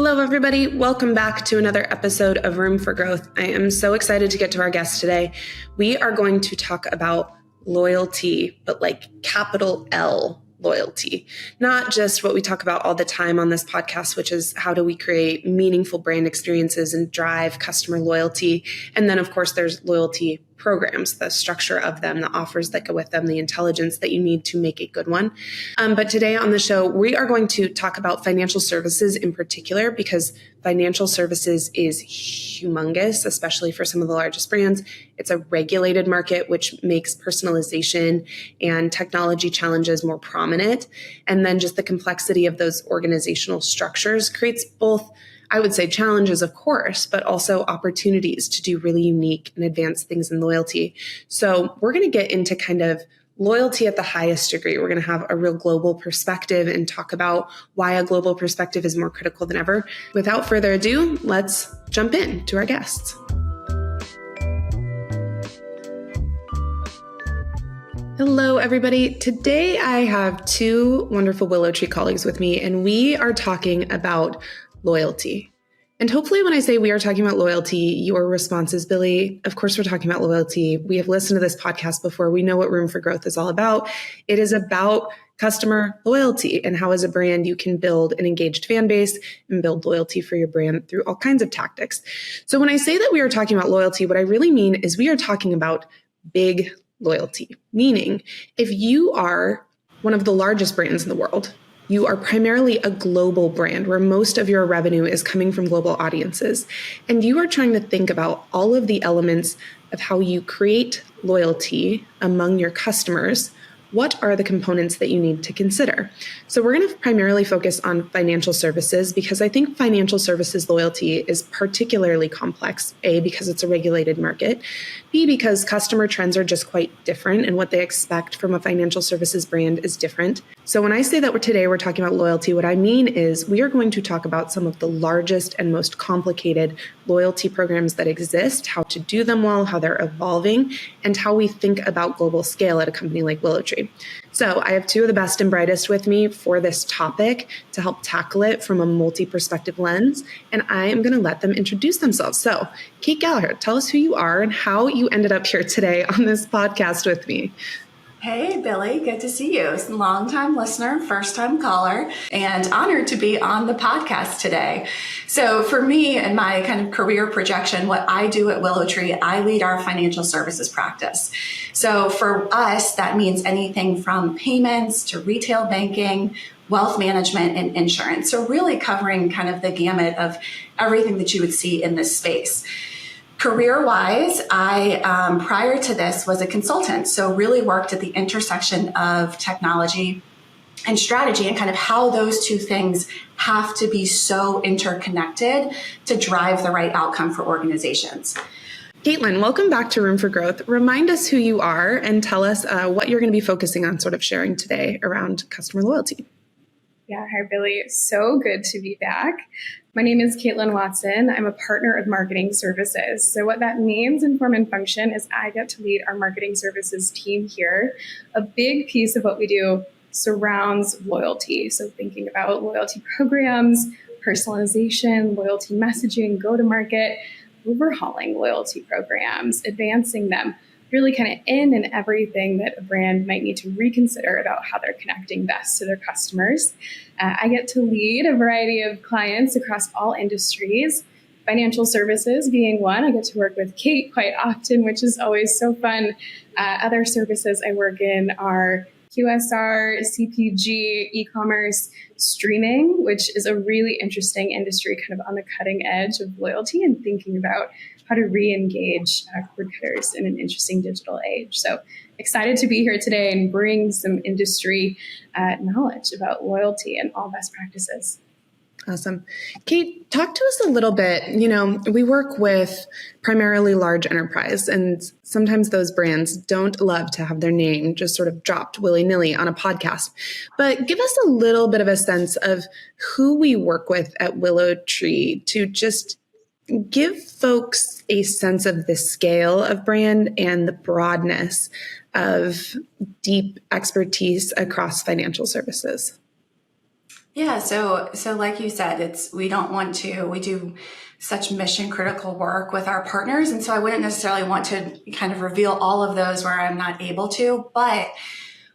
Hello, everybody. Welcome back to another episode of Room for Growth. I am so excited to get to our guest today. We are going to talk about loyalty, but like capital L loyalty, not just what we talk about all the time on this podcast, which is how do we create meaningful brand experiences and drive customer loyalty. And then, of course, there's loyalty programs, the structure of them, the offers that go with them, the intelligence that you need to make a good one. But today on the show, we are going to talk about financial services in particular, because financial services is humongous, especially for some of the largest brands. It's a regulated market, which makes personalization and technology challenges more prominent. And then just the complexity of those organizational structures creates both, I would say, challenges, of course, but also opportunities to do really unique and advanced things in loyalty. So we're going to get into kind of loyalty at the highest degree. We're going to have a real global perspective and talk about why a global perspective is more critical than ever. Without further ado, let's jump in to our guests. Hello, everybody. Today I have two wonderful Willow Tree colleagues with me, and we are talking about loyalty. And hopefully when I say we are talking about loyalty, your response is, Billy, of course we're talking about loyalty. We have listened to this podcast before. We know what Room for Growth is all about. It is about customer loyalty and how as a brand you can build an engaged fan base and build loyalty for your brand through all kinds of tactics. So when I say that we are talking about loyalty, what I really mean is we are talking about big loyalty, meaning if you are one of the largest brands in the world, you are primarily a global brand where most of your revenue is coming from global audiences. And you are trying to think about all of the elements of how you create loyalty among your customers. What are the components that you need to consider? So we're going to primarily focus on financial services because I think financial services loyalty is particularly complex. A, because it's a regulated market. B, because customer trends are just quite different and what they expect from a financial services brand is different. So when I say that today we're talking about loyalty, what I mean is we are going to talk about some of the largest and most complicated loyalty programs that exist, how to do them well, how they're evolving, and how we think about global scale at a company like Willow Tree. So I have two of the best and brightest with me for this topic to help tackle it from a multi-perspective lens, and I am going to let them introduce themselves. So Kate Gallaher, tell us who you are and how you ended up here today on this podcast with me. Hey, Billy, good to see you. Long-time listener, first-time caller, and honored to be on the podcast today. So for me and my kind of career projection, what I do at Willow Tree, I lead our financial services practice. So for us, that means anything from payments to retail banking, wealth management, and insurance. So really covering kind of the gamut of everything that you would see in this space. Career-wise, I, prior to this, was a consultant, so really worked at the intersection of technology and strategy and kind of how those two things have to be so interconnected to drive the right outcome for organizations. Caitlin, welcome back to Room for Growth. Remind us who you are and tell us what you're going to be focusing on sort of sharing today around customer loyalty. Yeah, hi, Billy. So good to be back. My name is Caitlin Watson. I'm a partner of marketing services. So what that means in form and function is I get to lead our marketing services team here. A big piece of what we do surrounds loyalty. So thinking about loyalty programs, personalization, loyalty messaging, go-to-market, overhauling loyalty programs, advancing them, really kind of in and everything that a brand might need to reconsider about how they're connecting best to their customers. I get to lead a variety of clients across all industries, financial services being one. I get to work with Kate quite often, which is always so fun. Other services I work in are QSR, CPG, e-commerce, streaming, which is a really interesting industry kind of on the cutting edge of loyalty and thinking about how to re-engage cord cutters in an interesting digital age. So excited to be here today and bring some industry knowledge about loyalty and all best practices. Awesome. Kate, talk to us a little bit. We work with primarily large enterprise, and sometimes those brands don't love to have their name just sort of dropped willy-nilly on a podcast. But give us a little bit of a sense of who we work with at Willow Tree to just give folks a sense of the scale of brand and the broadness of deep expertise across financial services. Yeah, so like you said, we do such mission critical work with our partners. And so I wouldn't necessarily want to kind of reveal all of those where I'm not able to, but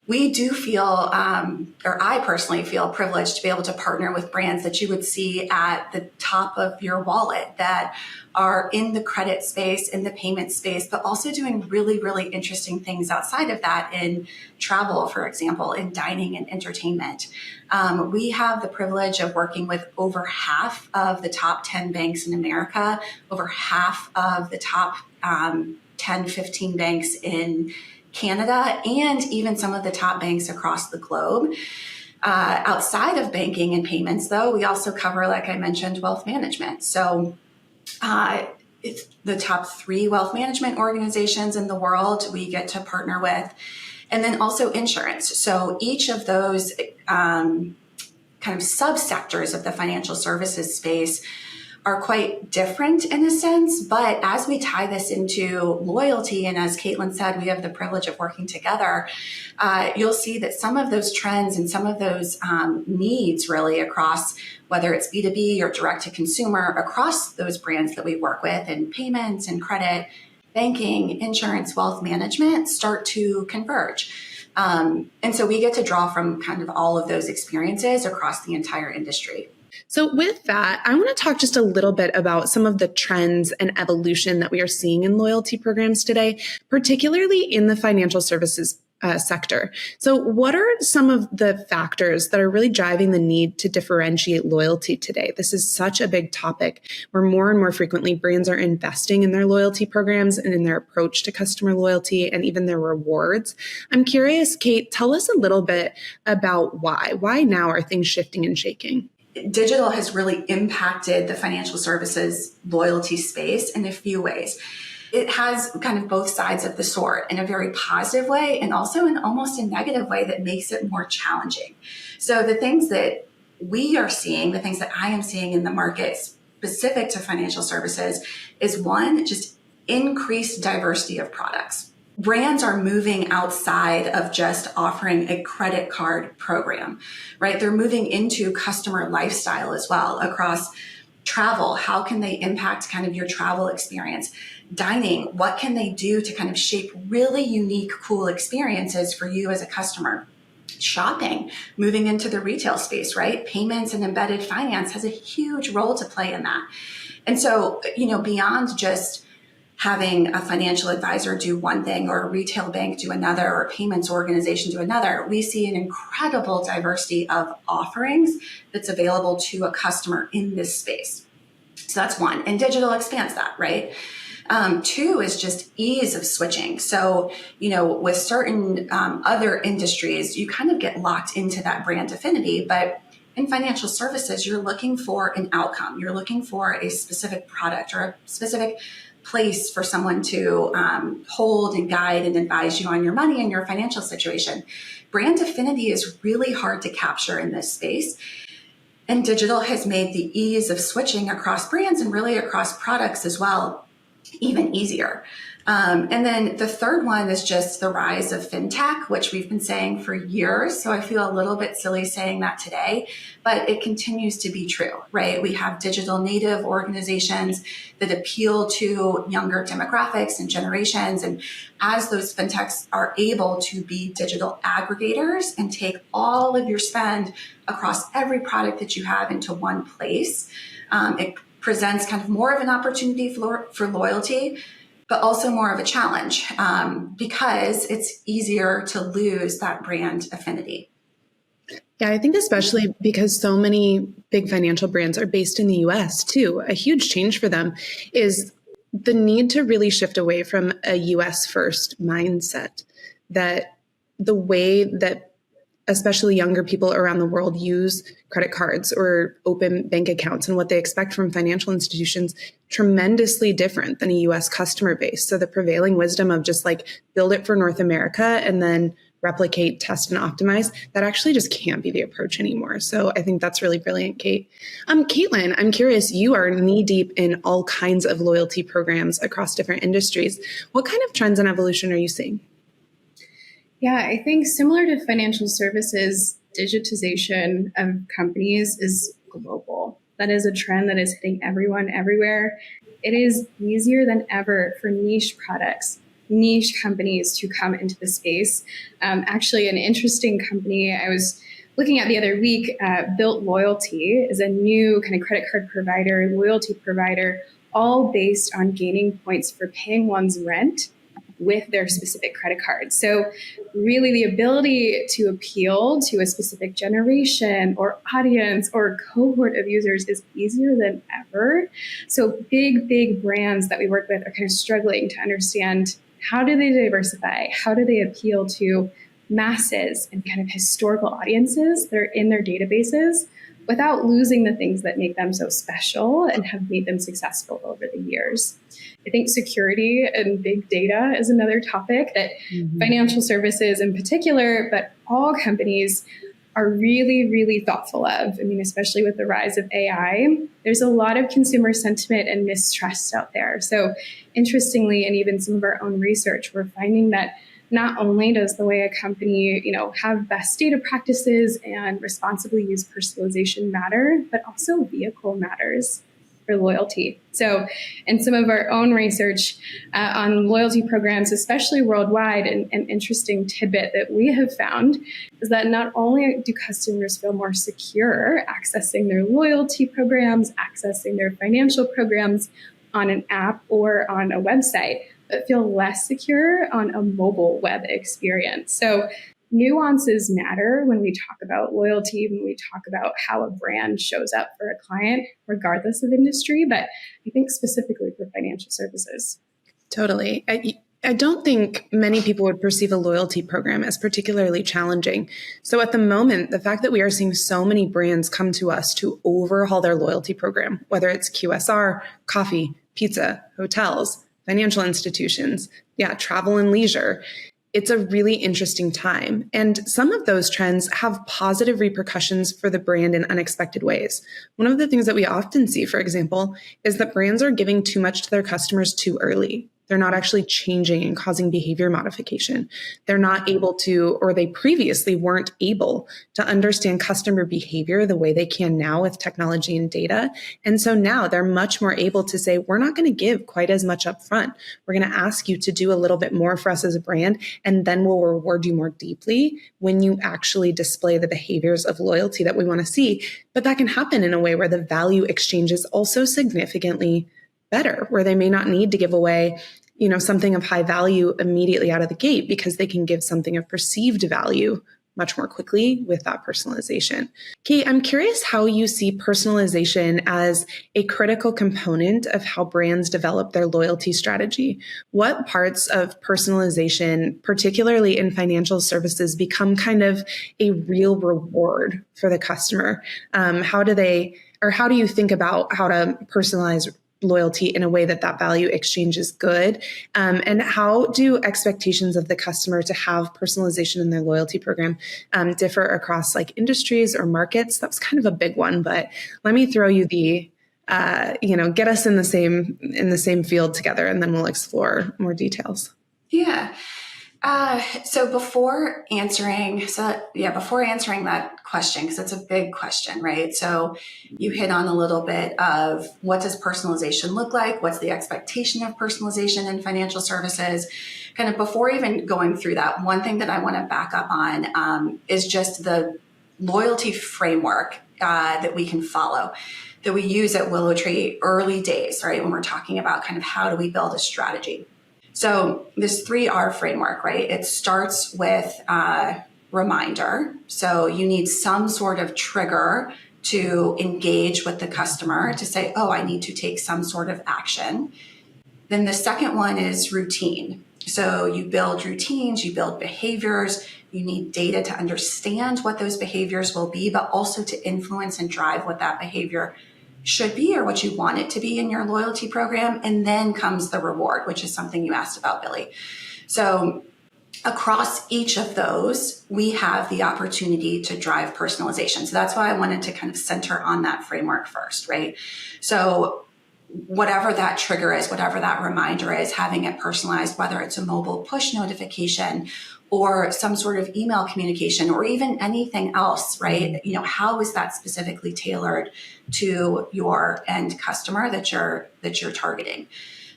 we do feel, or I personally feel privileged to be able to partner with brands that you would see at the top of your wallet that are in the credit space, in the payment space, but also doing really, really interesting things outside of that in travel, for example, in dining and entertainment. We have the privilege of working with over half of the top 10 banks in America, over half of the top 10, 15 banks in Canada, and even some of the top banks across the globe. Outside of banking and payments, though, we also cover, like I mentioned, wealth management. So it's the top 3 wealth management organizations in the world we get to partner with, and then also insurance. So each of those kind of subsectors of the financial services space are quite different in a sense, but as we tie this into loyalty, and as Caitlin said, we have the privilege of working together, you'll see that some of those trends and some of those needs really across, whether it's B2B or direct to consumer, across those brands that we work with in payments and credit, banking, insurance, wealth management, start to converge. And so we get to draw from kind of all of those experiences across the entire industry. So with that, I want to talk just a little bit about some of the trends and evolution that we are seeing in loyalty programs today, particularly in the financial services sector. So what are some of the factors that are really driving the need to differentiate loyalty today? This is such a big topic where more and more frequently brands are investing in their loyalty programs and in their approach to customer loyalty and even their rewards. I'm curious, Kate, tell us a little bit about why. Why now are things shifting and shaking? Digital has really impacted the financial services loyalty space in a few ways. It has kind of both sides of the sword in a very positive way and also in almost a negative way that makes it more challenging. So the things that we are seeing, the things that I am seeing in the market specific to financial services is one, just increased diversity of products. Brands are moving outside of just offering a credit card program, right? They're moving into customer lifestyle as well across travel. How can they impact kind of your travel experience? Dining, what can they do to kind of shape really unique, cool experiences for you as a customer? Shopping, moving into the retail space, right? Payments and embedded finance has a huge role to play in that. And so, beyond just having a financial advisor do one thing or a retail bank do another or a payments organization do another, we see an incredible diversity of offerings that's available to a customer in this space. So that's one. And digital expands that, right? 2 is just ease of switching. So, with certain other industries, you kind of get locked into that brand affinity, but in financial services, you're looking for an outcome. You're looking for a specific product or a specific place for someone to hold and guide and advise you on your money and your financial situation. Brand affinity is really hard to capture in this space. And digital has made the ease of switching across brands and really across products as well even easier. And then the third one is just the rise of fintech, which we've been saying for years. So I feel a little bit silly saying that today, but it continues to be true, right? We have digital native organizations that appeal to younger demographics and generations. And as those fintechs are able to be digital aggregators and take all of your spend across every product that you have into one place, it presents kind of more of an opportunity for loyalty, but also more of a challenge because it's easier to lose that brand affinity. Yeah, I think especially because so many big financial brands are based in the US too, a huge change for them is the need to really shift away from a US first mindset, that the way that especially younger people around the world use credit cards or open bank accounts and what they expect from financial institutions tremendously different than a US customer base. So the prevailing wisdom of just like build it for North America and then replicate, test, and optimize, that actually just can't be the approach anymore. So I think that's really brilliant, Kate. Caitlin, I'm curious, you are knee deep in all kinds of loyalty programs across different industries. What kind of trends and evolution are you seeing? Yeah, I think similar to financial services, digitization of companies is global. That is a trend that is hitting everyone everywhere. It is easier than ever for niche products, niche companies to come into the space. Actually, an interesting company I was looking at the other week, Built Loyalty, is a new kind of credit card provider, loyalty provider, all based on gaining points for paying one's rent with their specific credit card. So really the ability to appeal to a specific generation or audience or cohort of users is easier than ever. So big brands that we work with are kind of struggling to understand, how do they diversify? How do they appeal to masses and kind of historical audiences that are in their databases without losing the things that make them so special and have made them successful over the years? I think security and big data is another topic that financial services in particular, but all companies are really thoughtful of. I mean, especially with the rise of AI, there's a lot of consumer sentiment and mistrust out there. So interestingly, and even some of our own research, we're finding that not only does the way a company, have best data practices and responsibly use personalization matter, but also vehicle matters for loyalty. So in some of our own research on loyalty programs, especially worldwide, an interesting tidbit that we have found is that not only do customers feel more secure accessing their loyalty programs, accessing their financial programs on an app or on a website, but feel less secure on a mobile web experience. So nuances matter when we talk about loyalty, when we talk about how a brand shows up for a client, regardless of industry, but I think specifically for financial services. Totally. I don't think many people would perceive a loyalty program as particularly challenging. So at the moment, the fact that we are seeing so many brands come to us to overhaul their loyalty program, whether it's QSR, coffee, pizza, hotels, financial institutions, travel and leisure, it's a really interesting time. And some of those trends have positive repercussions for the brand in unexpected ways. One of the things that we often see, for example, is that brands are giving too much to their customers too early. They're not actually changing and causing behavior modification. They're not able to, or they previously weren't able to understand customer behavior the way they can now with technology and data. And so now they're much more able to say, we're not going to give quite as much up front. We're going to ask you to do a little bit more for us as a brand, and then we'll reward you more deeply when you actually display the behaviors of loyalty that we want to see. But that can happen in a way where the value exchange is also significantly better, where they may not need to give away, something of high value immediately out of the gate because they can give something of perceived value much more quickly with that personalization. Kate, I'm curious how you see personalization as a critical component of how brands develop their loyalty strategy. What parts of personalization, particularly in financial services, become kind of a real reward for the customer? How do you think about how to personalize loyalty in a way that value exchange is good? And how do expectations of the customer to have personalization in their loyalty program differ across industries or markets? That was kind of a big one, but let me throw you get us in the same field together, and then we'll explore more details. Yeah. So before answering that question, because it's a big question, right? So you hit on a little bit of what does personalization look like? What's the expectation of personalization in financial services? Kind of before even going through that, one thing that I want to back up on is just the loyalty framework that we can follow, that we use at WillowTree early days, right? When we're talking about kind of how do we build a strategy. So this 3R framework, right? It starts with reminder. So you need some sort of trigger to engage with the customer to say, oh, I need to take some sort of action. Then the second one is routine. So you build routines, you build behaviors, you need data to understand what those behaviors will be, but also to influence and drive what that behavior should be or what you want it to be in your loyalty program. And then comes the reward, which is something you asked about, Billy. So across each of those, we have the opportunity to drive personalization. So that's why I wanted to kind of center on that framework first, right? So whatever that trigger is, whatever that reminder is, having it personalized, whether it's a mobile push notification or some sort of email communication, or even anything else, right? How is that specifically tailored to your end customer that you're targeting?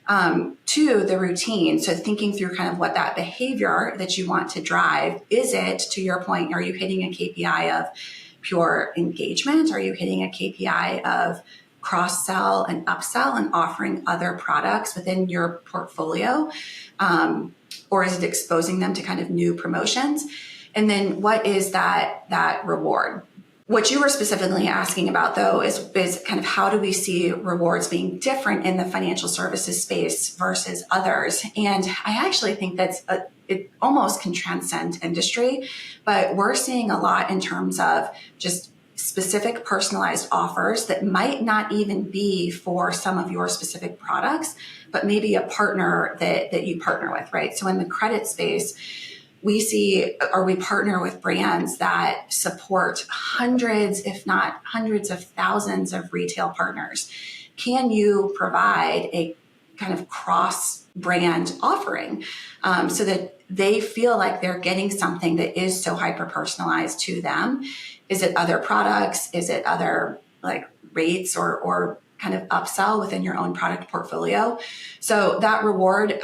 To the routine. So thinking through kind of what that behavior that you want to drive, is it, to your point, are you hitting a KPI of pure engagement? Are you hitting a KPI of cross-sell and upsell and offering other products within your portfolio? Or is it exposing them to kind of new promotions? And then what is that reward? What you were specifically asking about, though, is kind of how do we see rewards being different in the financial services space versus others? And I actually think it almost can transcend industry, but we're seeing a lot in terms of just specific personalized offers that might not even be for some of your specific products, but maybe a partner that you partner with, right? So in the credit space, we partner with brands that support hundreds, if not hundreds of thousands of retail partners. Can you provide a kind of cross-brand offering so that they feel like they're getting something that is so hyper-personalized to them? Is it other products? Is it other like rates or kind of upsell within your own product portfolio? So that reward,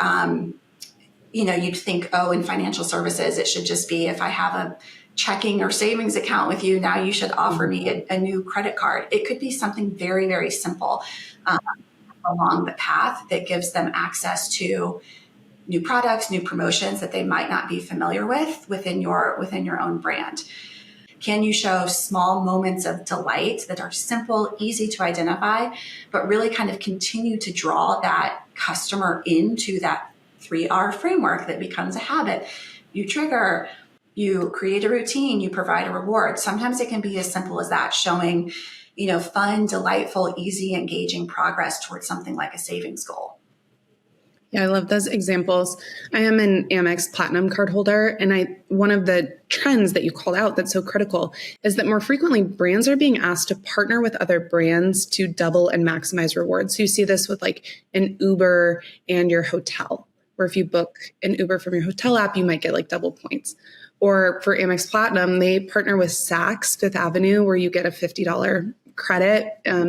you'd think, in financial services, it should just be if I have a checking or savings account with you, now you should offer me a new credit card. It could be something very, very simple along the path that gives them access to new products, new promotions that they might not be familiar with within your own brand. Can you show small moments of delight that are simple, easy to identify, but really kind of continue to draw that customer into that 3R framework that becomes a habit? You trigger, you create a routine, you provide a reward. Sometimes it can be as simple as that, showing, fun, delightful, easy, engaging progress towards something like a savings goal. Yeah, I love those examples. I am an Amex Platinum card holder, and one of the trends that you called out that's so critical is that more frequently brands are being asked to partner with other brands to double and maximize rewards. So you see this with like an Uber and your hotel, where if you book an Uber from your hotel app, you might get like double points. Or for Amex Platinum, they partner with Saks Fifth Avenue, where you get a $50 credit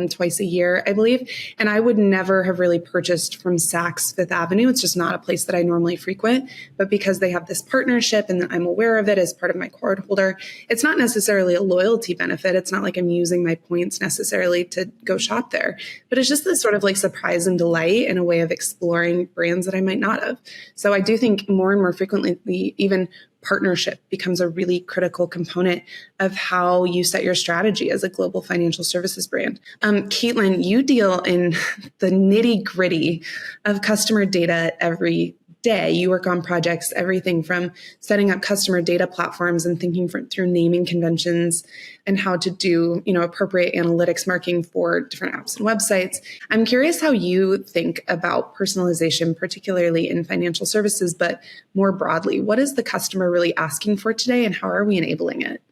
twice a year, I believe. And I would never have really purchased from Saks Fifth Avenue. It's just not a place that I normally frequent. But because they have this partnership and I'm aware of it as part of my card holder, it's not necessarily a loyalty benefit. It's not like I'm using my points necessarily to go shop there. But it's just this sort of like surprise and delight and a way of exploring brands that I might not have. So I do think more and more frequently, even partnership becomes a really critical component of how you set your strategy as a global financial services brand. Caitlin, you deal in the nitty gritty of customer data every day. You work on projects, everything from setting up customer data platforms and thinking through naming conventions and how to do, appropriate analytics marking for different apps and websites. I'm curious how you think about personalization, particularly in financial services, but more broadly. What is the customer really asking for today, and how are we enabling it?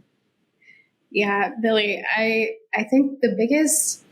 Yeah, Billy, I think the biggest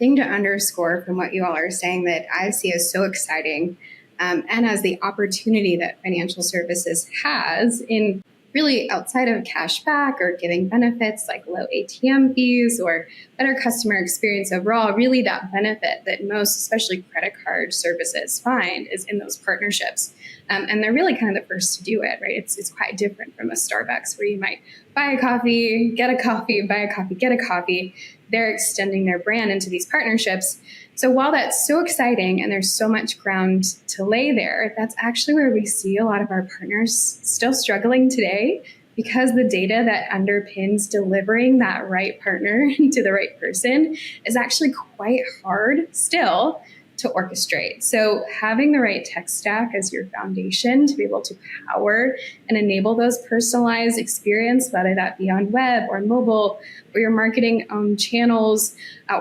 thing to underscore from what you all are saying that I see as so exciting and as the opportunity that financial services has in really outside of cash back or giving benefits like low ATM fees or better customer experience overall, really that benefit that most, especially credit card services, find is in those partnerships. And they're really kind of the first to do it, right? It's quite different from a Starbucks where you might buy a coffee, get a coffee, buy a coffee, get a coffee. They're extending their brand into these partnerships. So while that's so exciting and there's so much ground to lay there, that's actually where we see a lot of our partners still struggling today, because the data that underpins delivering that right partner to the right person is actually quite hard still to orchestrate. So having the right tech stack as your foundation to be able to power and enable those personalized experience, whether that be on web or mobile or your marketing channels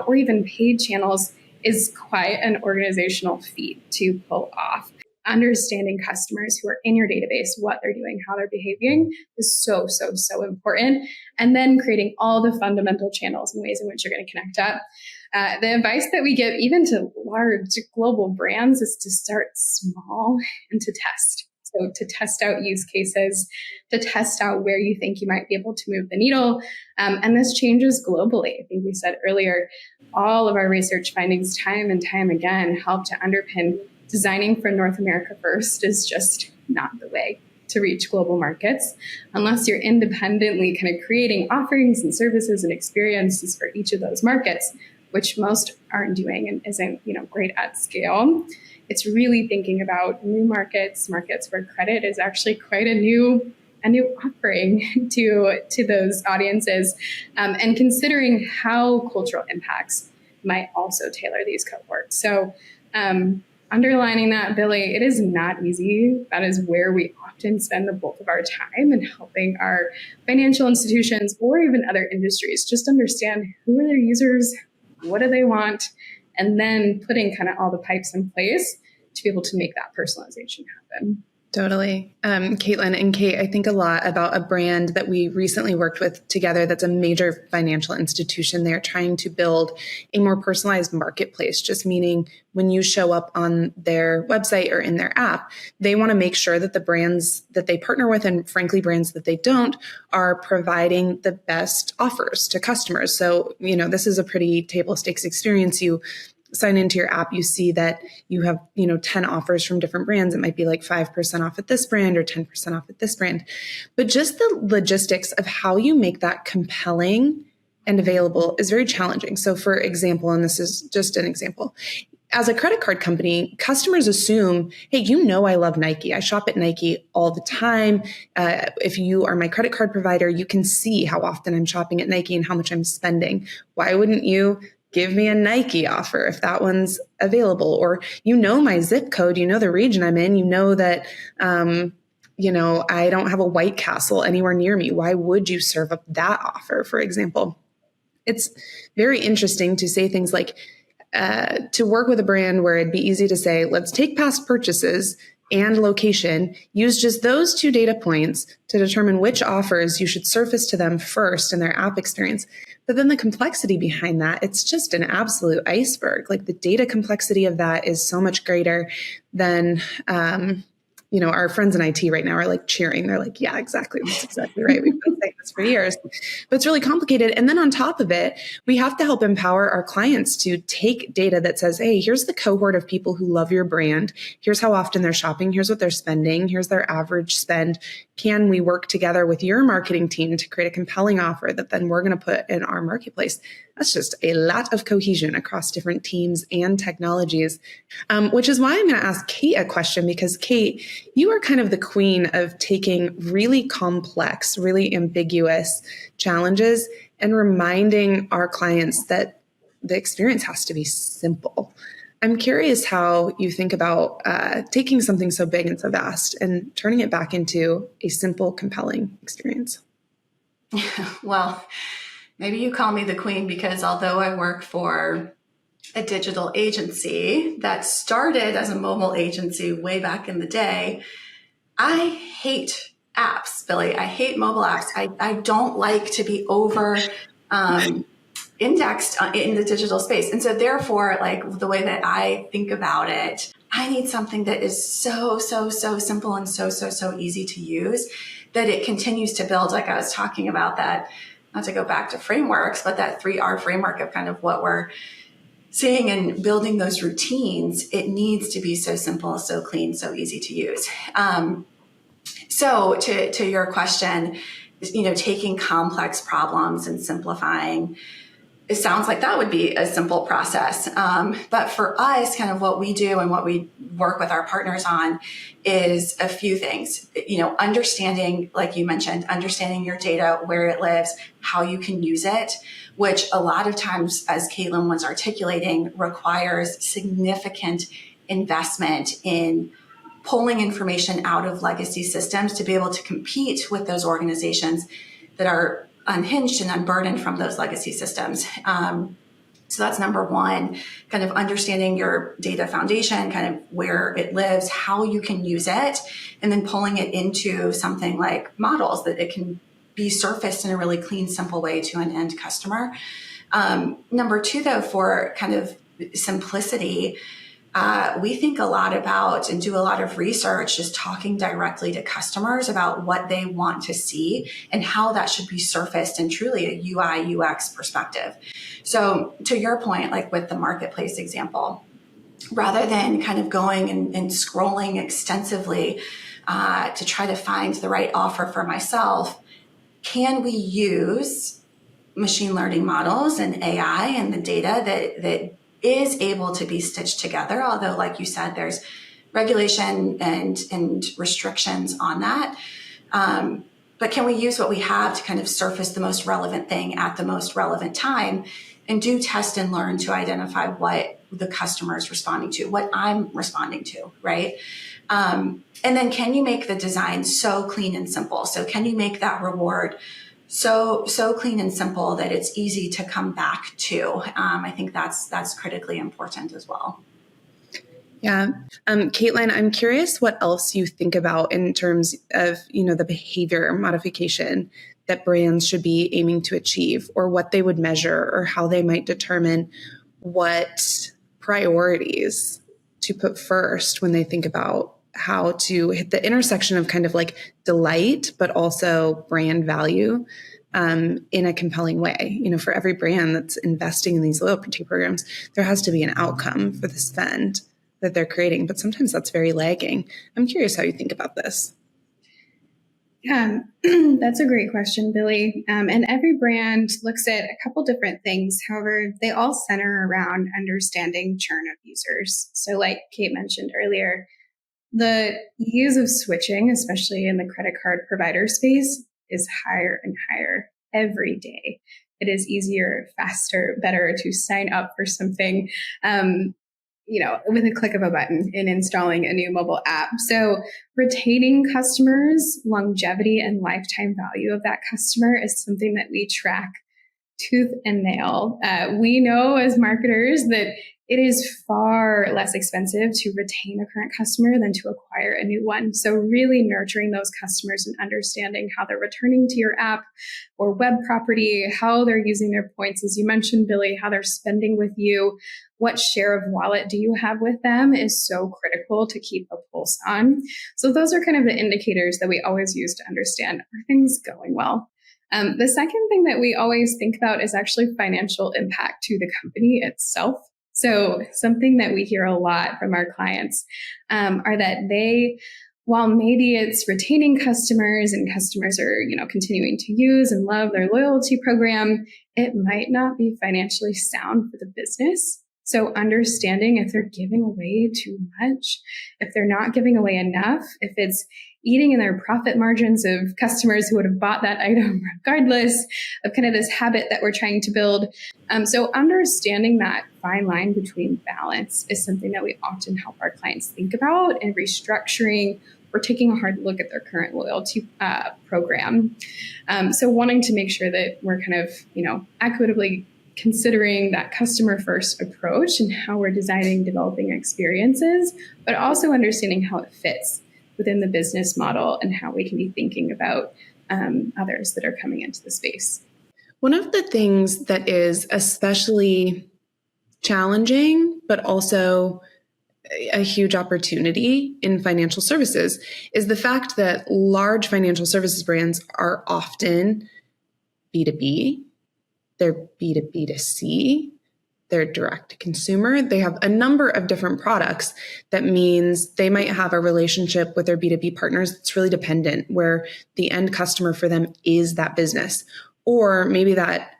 or even paid channels, is quite an organizational feat to pull off. Understanding customers who are in your database, what they're doing, how they're behaving is so, so, so important. And then creating all the fundamental channels and ways in which you're going to connect up. The advice that we give even to large global brands is to start small and to test. So to test out use cases, to test out where you think you might be able to move the needle. And this changes globally. I think we said earlier, all of our research findings time and time again help to underpin designing for North America first is just not the way to reach global markets unless you're independently kind of creating offerings and services and experiences for each of those markets, which most aren't doing and isn't, great at scale. It's really thinking about new markets where credit is actually quite a new offering to those audiences, and considering how cultural impacts might also tailor these cohorts. So underlining that, Billy, it is not easy. That is where we often spend the bulk of our time in helping our financial institutions or even other industries just understand who are their users, what do they want, and then putting kind of all the pipes in place to be able to make that personalization happen. Totally. Caitlin and Kate, I think a lot about a brand that we recently worked with together that's a major financial institution. They're trying to build a more personalized marketplace, just meaning when you show up on their website or in their app, they want to make sure that the brands that they partner with, and frankly, brands that they don't, are providing the best offers to customers. So, this is a pretty table stakes experience. You sign into your app, you see that you have, 10 offers from different brands. It might be like 5% off at this brand or 10% off at this brand. But just the logistics of how you make that compelling and available is very challenging. So for example, and this is just an example, as a credit card company, customers assume, hey, I love Nike. I shop at Nike all the time. If you are my credit card provider, you can see how often I'm shopping at Nike and how much I'm spending. Why wouldn't you give me a Nike offer if that one's available? Or my zip code, the region I'm in, that, I don't have a White Castle anywhere near me. Why would you serve up that offer, for example? It's very interesting to say things like, to work with a brand where it'd be easy to say, let's take past purchases and location, use just those two data points to determine which offers you should surface to them first in their app experience. But then the complexity behind that, it's just an absolute iceberg. Like the data complexity of that is so much greater than, our friends in IT right now are like cheering. They're like, yeah, exactly. That's exactly right. We've been saying this for years, but it's really complicated. And then on top of it, we have to help empower our clients to take data that says, hey, here's the cohort of people who love your brand. Here's how often they're shopping. Here's what they're spending. Here's their average spend. Can we work together with your marketing team to create a compelling offer that then we're going to put in our marketplace? That's just a lot of cohesion across different teams and technologies, which is why I'm going to ask Kate a question, because Kate, you are kind of the queen of taking really complex, really ambiguous challenges and reminding our clients that the experience has to be simple. I'm curious how you think about taking something so big and so vast and turning it back into a simple, compelling experience. Well, maybe you call me the queen because although I work for a digital agency that started as a mobile agency way back in the day, I hate apps, Billy. I hate mobile apps. I don't like to be over indexed in the digital space. And so therefore, like the way that I think about it, I need something that is so simple and so easy to use that it continues to build. Like I was talking about that, not to go back to frameworks, but that 3R framework of kind of what we're seeing and building those routines. It needs to be so simple, so clean, so easy to use. So to your question, taking complex problems and simplifying, it sounds like that would be a simple process. But for us, kind of what we do and what we work with our partners on is a few things. Understanding, like you mentioned, understanding your data, where it lives, how you can use it, which a lot of times, as Caitlin was articulating, requires significant investment in pulling information out of legacy systems to be able to compete with those organizations that are unhinged and unburdened from those legacy systems. So that's number one, kind of understanding your data foundation, kind of where it lives, how you can use it, and then pulling it into something like models that it can be surfaced in a really clean, simple way to an end customer. Number two, though, for kind of simplicity, we think a lot about and do a lot of research just talking directly to customers about what they want to see and how that should be surfaced in truly a UI UX perspective. So to your point, like with the marketplace example, rather than kind of going and scrolling extensively to try to find the right offer for myself, can we use machine learning models and AI and the data that is able to be stitched together? Although, like you said, there's regulation and restrictions on that. But can we use what we have to kind of surface the most relevant thing at the most relevant time and do test and learn to identify what the customer is responding to, what I'm responding to, right? And then can you make the design so clean and simple? So can you make that reward so clean and simple that it's easy to come back to? I think that's critically important as well. Yeah. Caitlin, I'm curious what else you think about in terms of, the behavior modification that brands should be aiming to achieve, or what they would measure, or how they might determine what priorities to put first when they think about how to hit the intersection of kind of like delight, but also brand value in a compelling way. For every brand that's investing in these loyalty programs, there has to be an outcome for the spend that they're creating, but sometimes that's very lagging. I'm curious how you think about this. Yeah, that's a great question, Billy. And every brand looks at a couple different things. However, they all center around understanding churn of users. So like Kate mentioned earlier, the ease of switching, especially in the credit card provider space, is higher and higher every day. It is easier, faster, better to sign up for something with a click of a button in installing a new mobile app. So retaining customers, longevity and lifetime value of that customer is something that we track tooth and nail. We know as marketers that it is far less expensive to retain a current customer than to acquire a new one. So really nurturing those customers and understanding how they're returning to your app or web property, how they're using their points, as you mentioned, Billy, how they're spending with you, what share of wallet do you have with them is so critical to keep a pulse on. So those are kind of the indicators that we always use to understand, are things going well? The second thing that we always think about is actually financial impact to the company itself. So something that we hear a lot from our clients are that they, while maybe it's retaining customers and customers are, continuing to use and love their loyalty program, it might not be financially sound for the business. So understanding if they're giving away too much, if they're not giving away enough, if it's eating in their profit margins of customers who would have bought that item regardless, of kind of this habit that we're trying to build. So understanding that fine line between balance is something that we often help our clients think about, and restructuring or taking a hard look at their current loyalty program. So wanting to make sure that we're kind of, equitably considering that customer first approach and how we're designing, developing experiences, but also understanding how it fits within the business model and how we can be thinking about others that are coming into the space. One of the things that is especially challenging, but also a huge opportunity in financial services, is the fact that large financial services brands are often B2B, they're B2B2C, they're direct to consumer. They have a number of different products. That means they might have a relationship with their B2B partners that's really dependent, where the end customer for them is that business. Or maybe that,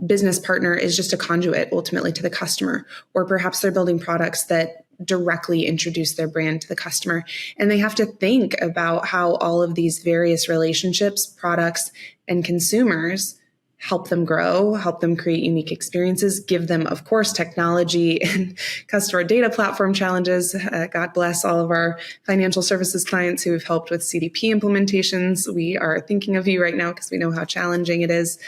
business partner is just a conduit ultimately to the customer. Or perhaps they're building products that directly introduce their brand to the customer. And they have to think about how all of these various relationships, products, and consumers help them grow, help them create unique experiences, give them, of course, technology and customer data platform challenges. God bless all of our financial services clients who have helped with CDP implementations. We are thinking of you right now because we know how challenging it is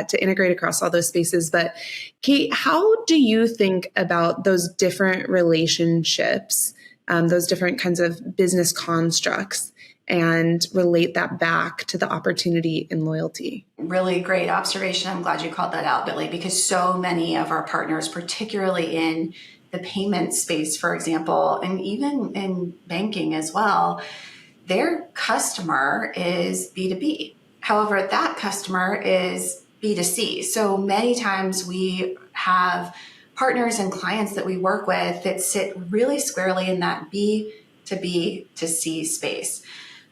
to integrate across all those spaces. But Kate, how do you think about those different relationships, those different kinds of business constructs, and relate that back to the opportunity in loyalty? Really great observation. I'm glad you called that out, Billy, because so many of our partners, particularly in the payment space, for example, and even in banking as well, their customer is B2B. However, that customer is B2C. So many times we have partners and clients that we work with that sit really squarely in that B2B2C space.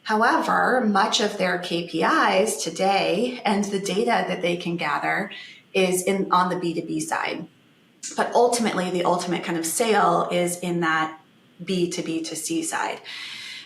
However, much of their KPIs today and the data that they can gather is on the B2B side. But ultimately, the ultimate kind of sale is in that B2B2C side.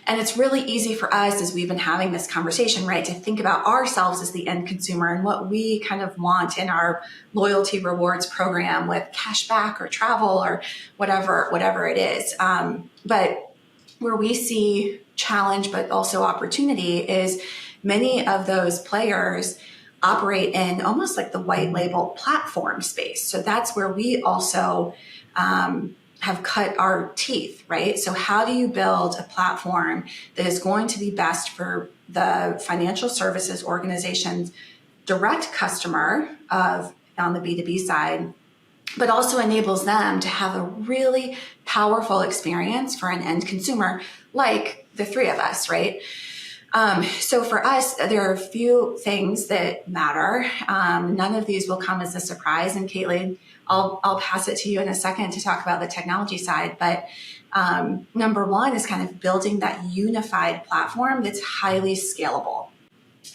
And it's really easy for us, as we've been having this conversation, right, to think about ourselves as the end consumer and what we kind of want in our loyalty rewards program with cash back or travel or whatever it is. But where we see challenge, but also opportunity, is many of those players operate in almost like the white label platform space. So that's where we also have cut our teeth, right? So how do you build a platform that is going to be best for the financial services organization's direct customer on the B2B side, but also enables them to have a really powerful experience for an end consumer like the three of us, right? So for us, there are a few things that matter. None of these will come as a surprise. And Caitlin, I'll pass it to you in a second to talk about the technology side. But number one is kind of building that unified platform that's highly scalable.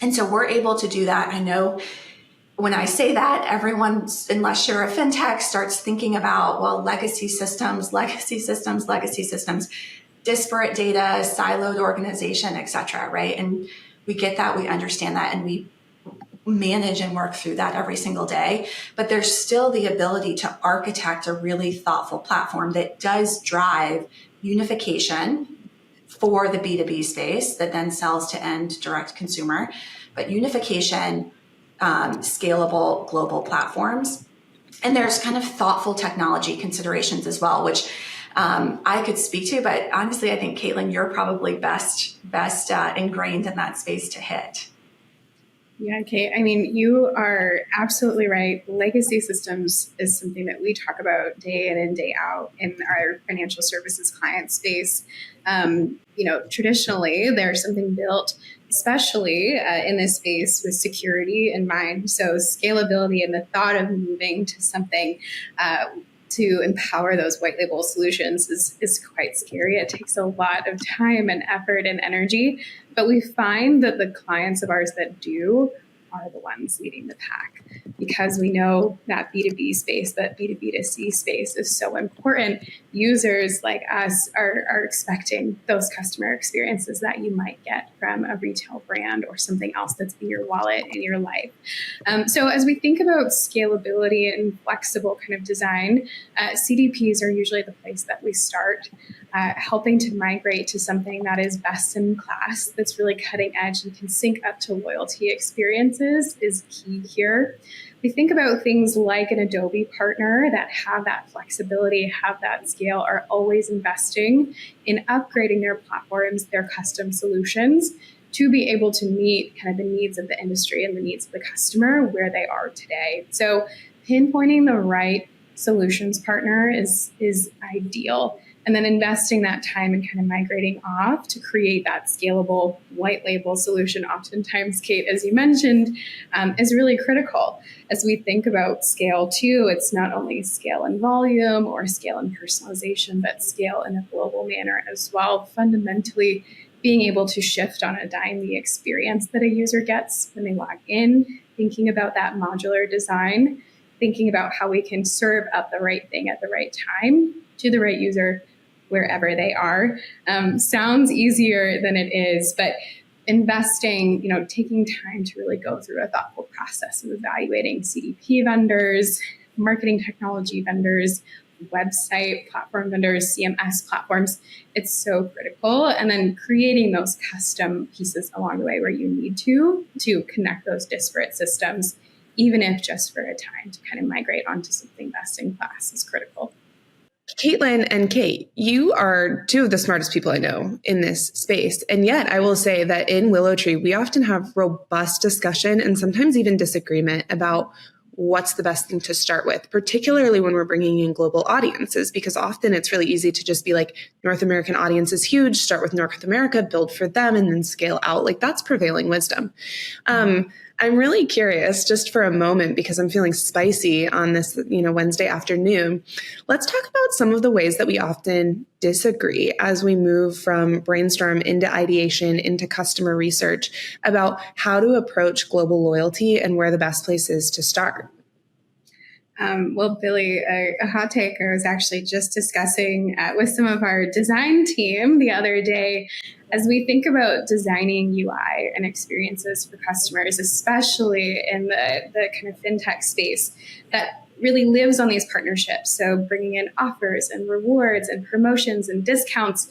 And so we're able to do that. I know when I say that, everyone, unless you're a fintech, starts thinking about, well, legacy systems, disparate data, siloed organization, et cetera, right? And we get that, we understand that, and we manage and work through that every single day. But there's still the ability to architect a really thoughtful platform that does drive unification for the B2B space that then sells to end direct consumer, but unification, scalable global platforms. And there's kind of thoughtful technology considerations as well, which I could speak to, but honestly, I think, Caitlin, you're probably best ingrained in that space to hit. Yeah, Kate, I mean, you are absolutely right. Legacy systems is something that we talk about day in and day out in our financial services client space. Traditionally, there's something built, especially in this space, with security in mind. So scalability and the thought of moving to something to empower those white label solutions is quite scary. It takes a lot of time and effort and energy, but we find that the clients of ours that do are the ones leading the pack, because we know that B2B space, that B2B2C space is so important. Users like us are expecting those customer experiences that you might get from a retail brand or something else that's in your wallet, in your life. So as we think about scalability and flexible kind of design, CDPs are usually the place that we start. Helping to migrate to something that is best in class, that's really cutting edge and can sync up to loyalty experiences is key here. We think about things like an Adobe partner that have that flexibility, have that scale, are always investing in upgrading their platforms, their custom solutions, to be able to meet kind of the needs of the industry and the needs of the customer where they are today. So pinpointing the right solutions partner is ideal. And then investing that time and kind of migrating off to create that scalable white label solution, oftentimes, Kate, as you mentioned, is really critical. As we think about scale too, it's not only scale in volume or scale in personalization, but scale in a global manner as well. Fundamentally, being able to shift on a dime the experience that a user gets when they log in, thinking about that modular design, thinking about how we can serve up the right thing at the right time to the right user wherever they are. Sounds easier than it is, but investing, taking time to really go through a thoughtful process of evaluating CDP vendors, marketing technology vendors, website platform vendors, CMS platforms, it's so critical. And then creating those custom pieces along the way where you need to connect those disparate systems, even if just for a time, to kind of migrate onto something best in class is critical. Caitlin and Kate, you are two of the smartest people I know in this space. And yet I will say that in Willow Tree, we often have robust discussion and sometimes even disagreement about what's the best thing to start with, particularly when we're bringing in global audiences, because often it's really easy to just be like, North American audience is huge, start with North America, build for them, and then scale out. Like that's prevailing wisdom. I'm really curious just for a moment, because I'm feeling spicy on this, Wednesday afternoon. Let's talk about some of the ways that we often disagree as we move from brainstorm into ideation, into customer research about how to approach global loyalty and where the best place is to start. Well, Billy, a hot take I was actually just discussing with some of our design team the other day. As we think about designing UI and experiences for customers, especially in the kind of fintech space that really lives on these partnerships. So bringing in offers and rewards and promotions and discounts,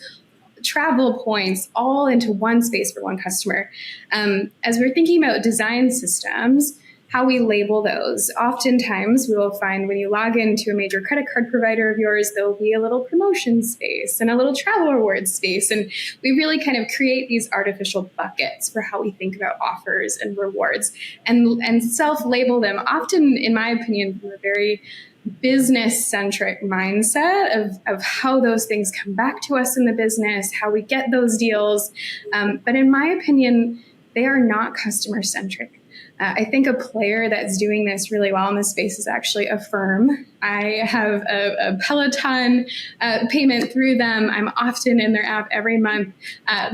travel points, all into one space for one customer. As we're thinking about design systems, how we label those. Oftentimes, we will find when you log into a major credit card provider of yours, there'll be a little promotion space and a little travel rewards space. And we really kind of create these artificial buckets for how we think about offers and rewards and self-label them, often, in my opinion, from a very business-centric mindset of how those things come back to us in the business, how we get those deals. But in my opinion, they are not customer-centric. I think a player that's doing this really well in this space is actually Affirm. I have a Peloton payment through them. I'm often in their app every month,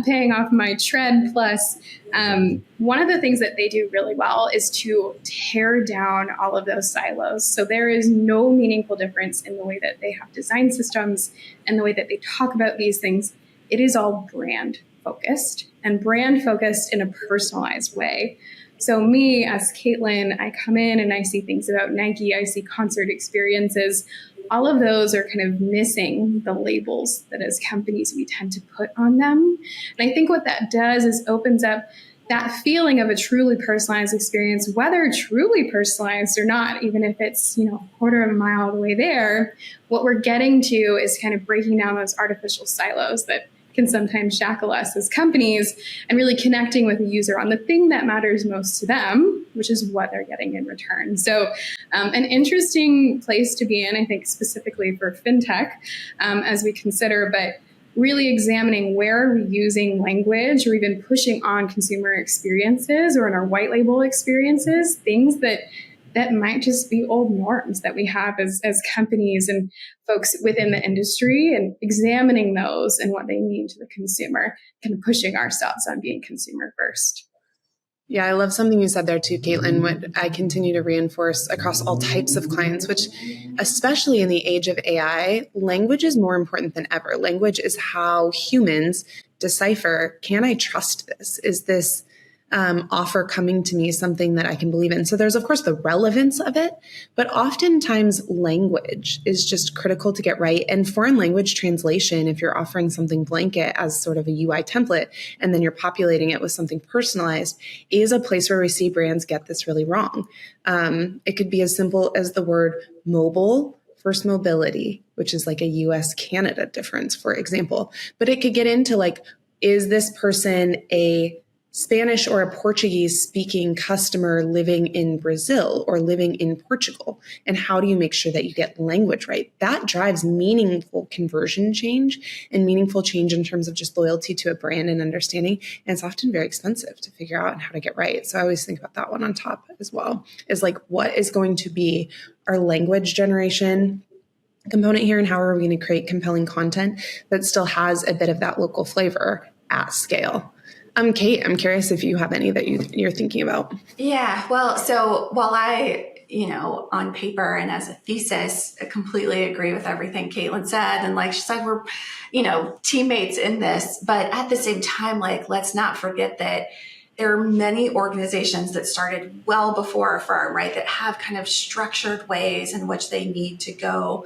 paying off my Tread Plus. One of the things that they do really well is to tear down all of those silos. So there is no meaningful difference in the way that they have design systems and the way that they talk about these things. It is all brand focused and brand focused in a personalized way. So me, as Caitlin, I come in and I see things about Nike, I see concert experiences. All of those are kind of missing the labels that as companies we tend to put on them. And I think what that does is opens up that feeling of a truly personalized experience, whether truly personalized or not, even if it's, a quarter of a mile away there. What we're getting to is kind of breaking down those artificial silos that can sometimes shackle us as companies and really connecting with the user on the thing that matters most to them, which is what they're getting in return. So an interesting place to be in, I think, specifically for fintech as we consider, but really examining where are we using language or even pushing on consumer experiences or in our white label experiences, things that might just be old norms that we have as companies and folks within the industry, and examining those and what they mean to the consumer, kind of pushing ourselves on being consumer first. Yeah, I love something you said there too, Caitlin, what I continue to reinforce across all types of clients, which especially in the age of AI, language is more important than ever. Language is how humans decipher, can I trust this? Is this offer coming to me something that I can believe in? So there's, of course, the relevance of it, but oftentimes language is just critical to get right. And foreign language translation, if you're offering something blanket as sort of a UI template, and then you're populating it with something personalized, is a place where we see brands get this really wrong. It could be as simple as the word mobile versus mobility, which is like a US-Canada difference, for example. But it could get into like, is this person a Spanish or a Portuguese speaking customer living in Brazil or living in Portugal? And how do you make sure that you get language right? That drives meaningful conversion change and meaningful change in terms of just loyalty to a brand and understanding. And it's often very expensive to figure out how to get right. So I always think about that one on top as well, is like, what is going to be our language generation component here, and how are we going to create compelling content that still has a bit of that local flavor at scale? Kate, I'm curious if you have any that you're thinking about. Yeah, well, so while I, on paper and as a thesis, I completely agree with everything Caitlin said. And like she said, we're, teammates in this. But at the same time, like, let's not forget that there are many organizations that started well before Affirm, right, that have kind of structured ways in which they need to go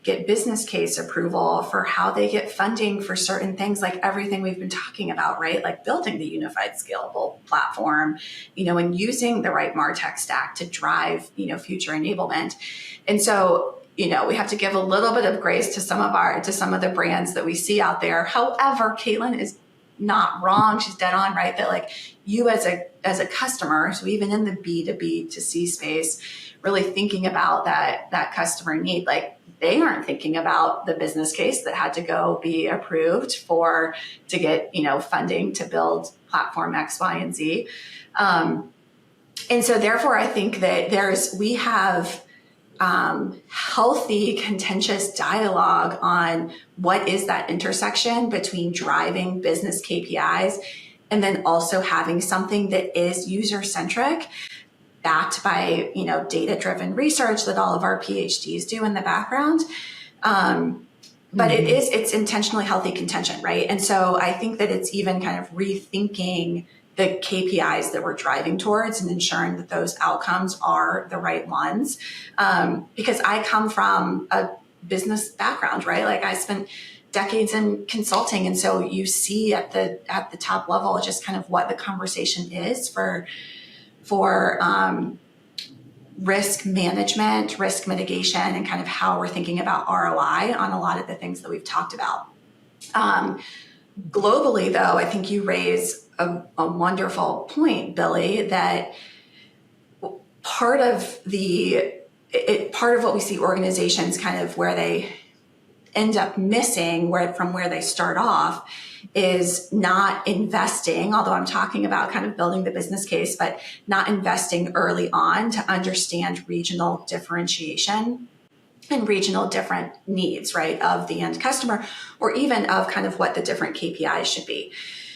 get business case approval for how they get funding for certain things, like everything we've been talking about, right? Like building the unified scalable platform, and using the right MarTech stack to drive, future enablement. And so, we have to give a little bit of grace to some of the brands that we see out there. However, Caitlin is not wrong. She's dead on, right? That like you as a customer, so even in the B2B2C space, really thinking about that customer need, like they aren't thinking about the business case that had to go be approved to get, funding to build platform X, Y, and Z. And so therefore I think that we have healthy, contentious dialogue on what is that intersection between driving business KPIs and then also having something that is user-centric, backed by data-driven research that all of our PhDs do in the background. But it's intentionally healthy contention, right? And so I think that it's even kind of rethinking the KPIs that we're driving towards and ensuring that those outcomes are the right ones. Because I come from a business background, right? Like I spent decades in consulting. And so you see at the top level, just kind of what the conversation is for risk management, risk mitigation, and kind of how we're thinking about ROI on a lot of the things that we've talked about. Globally, though, I think you raise a wonderful point, Billy, that part of what we see organizations kind of where they end up missing from where they start off is not investing, although I'm talking about kind of building the business case, but not investing early on to understand regional differentiation and regional different needs, right, of the end customer, or even of kind of what the different KPIs should be.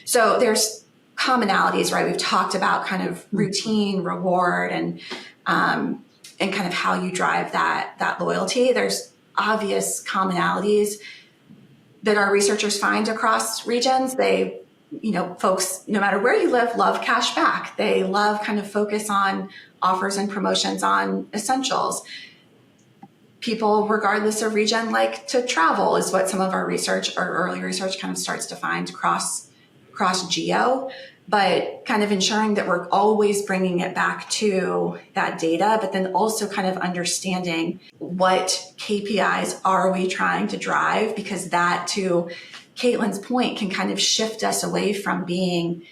So there's commonalities, right? We've talked about kind of routine, reward, and kind of how you drive that loyalty. There's obvious commonalities that our researchers find across regions. They, folks, no matter where you live, love cash back. They love kind of focus on offers and promotions on essentials. People, regardless of region, like to travel is what some of our research, our early research kind of starts to find cross geo, but kind of ensuring that we're always bringing it back to that data, but then also kind of understanding what KPIs are we trying to drive, because that, to Caitlin's point, can kind of shift us away from being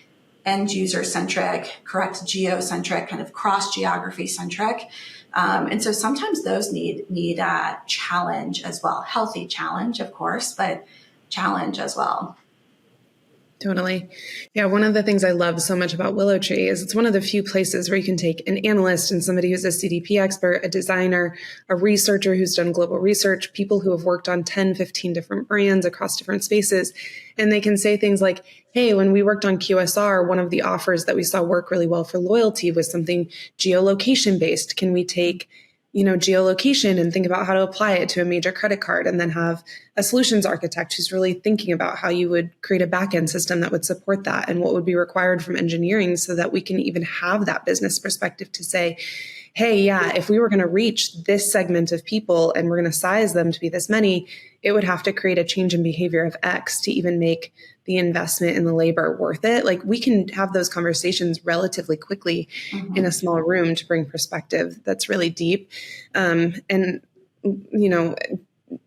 end user centric, correct geocentric, kind of cross geography centric. And so sometimes those need a challenge as well. Healthy challenge, of course, but challenge as well. Totally. Yeah. One of the things I love so much about Willow Tree is it's one of the few places where you can take an analyst and somebody who's a CDP expert, a designer, a researcher who's done global research, people who have worked on 10, 15 different brands across different spaces. And they can say things like, hey, when we worked on QSR, one of the offers that we saw work really well for loyalty was something geolocation based. Can we take geolocation and think about how to apply it to a major credit card, and then have a solutions architect who's really thinking about how you would create a backend system that would support that and what would be required from engineering so that we can even have that business perspective to say, hey, yeah, if we were going to reach this segment of people and we're going to size them to be this many, it would have to create a change in behavior of X to even make the investment in the labor worth it. Like we can have those conversations relatively quickly in a small room to bring perspective that's really deep.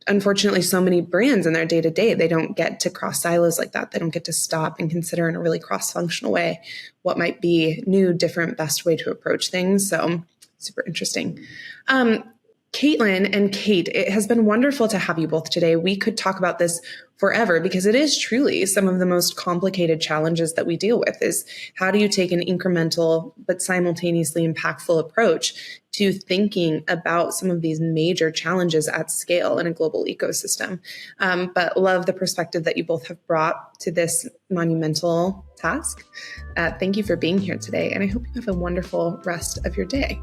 Unfortunately, so many brands in their day-to-day, they don't get to cross silos like that. They don't get to stop and consider in a really cross-functional way what might be new, different, best way to approach things. So super interesting. Caitlin and Kate, it has been wonderful to have you both today. We could talk about this forever because it is truly some of the most complicated challenges that we deal with is how do you take an incremental but simultaneously impactful approach to thinking about some of these major challenges at scale in a global ecosystem. But love the perspective that you both have brought to this monumental task. Thank you for being here today, and I hope you have a wonderful rest of your day.